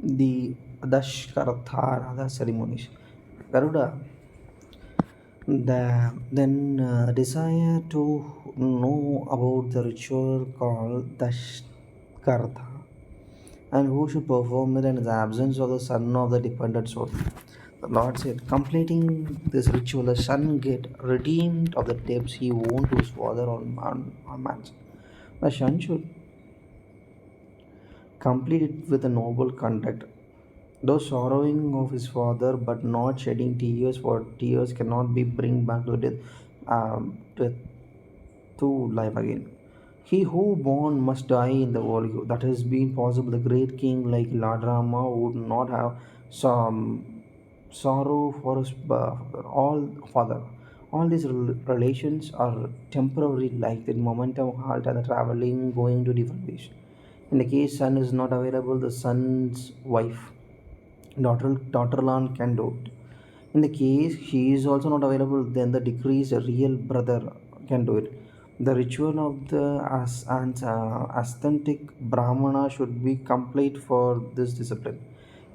The Dashgaatra ceremonies. Garuda desire to know about the ritual called Dashgaatra and who should perform it in the absence of the son of the dependent soul. The Lord said, completing this ritual, the son get redeemed of the debts he owed to his father on man's. The son should complete it with a noble conduct. Though sorrowing of his father, but not shedding tears, for tears cannot be bring back to death to life again. He who born must die in the world. That has been possible. The great king like Lord Rama would not have some sorrow for his all father. All these relations are temporary, like the momentum halt and the traveling going to different ways. In the case son is not available, the son's wife, daughter-in-law can do it. In the case she is also not available, then the decreased real brother can do it. The ritual of the authentic Brahmana should be complete for this discipline.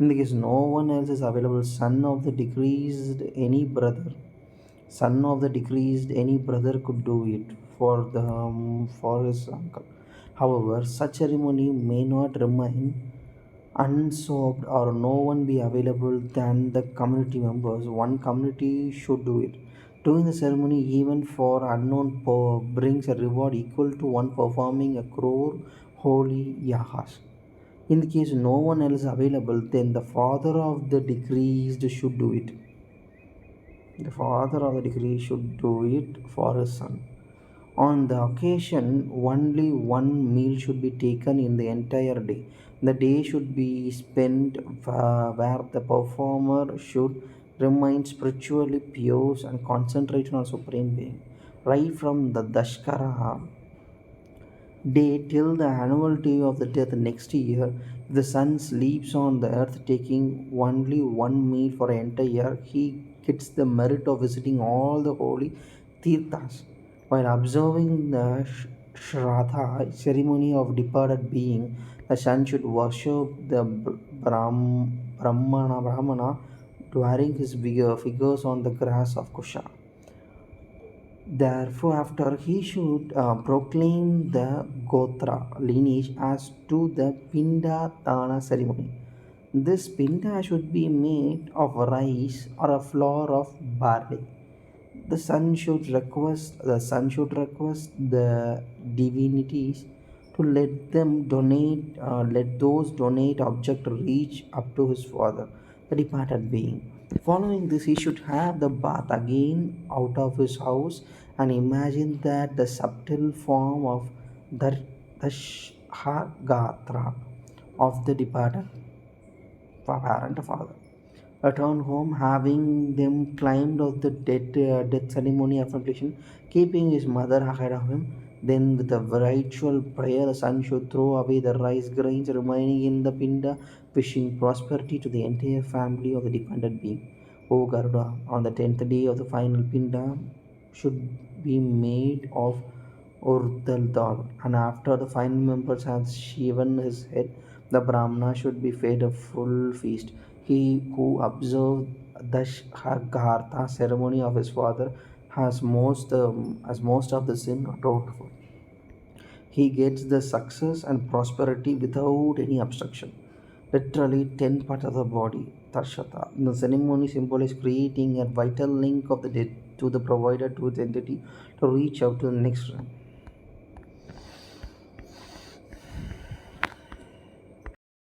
In the case no one else is available, son of the decreased any brother could do it for his uncle. However, such ceremony may not remain unsolved or no one be available than the community members. One community should do it. Doing the ceremony even for unknown brings a reward equal to one performing a crore holy yahas. In the case no one else is available, then the father of the deceased should do it. The father of the deceased should do it for his son. On the occasion, only one meal should be taken in the entire day. The day should be spent where the performer should remain spiritually pure and concentrate on Supreme Being. Right from the Dashkara day till the annual day of the death next year, if the sun sleeps on the earth taking only one meal for an entire year, he gets the merit of visiting all the holy tirthas. While observing the Shraddha ceremony of departed being, the son should worship the Brahmana wearing his figures on the grass of Kusha. Therefore, after he should proclaim the Gotra lineage as to the Pinda Dana ceremony. This Pinda should be made of rice or a flour of barley. The son should request the divinities to let those donate object reach up to his father, the departed being. Following this, he should have the bath again out of his house and imagine that the subtle form of the Dashgatra of the departed parent father. Return home, having them climbed of the death ceremony affirmation, keeping his mother ahead of him. Then, with a ritual prayer, the son should throw away the rice grains remaining in the pinda, wishing prosperity to the entire family of the dependent being. O Garuda, on the 10th day of the final pinda, should be made of Urdal dal, and after the final members has shaven his head, the Brahmana should be fed a full feast. He who observed the Shaghartha ceremony of his father has most of the sin atoned for. He gets the success and prosperity without any obstruction. Literally 10 parts of the body, Tarshata. The ceremony symbolizes creating a vital link of the dead to the provider to its entity to reach out to the next realm.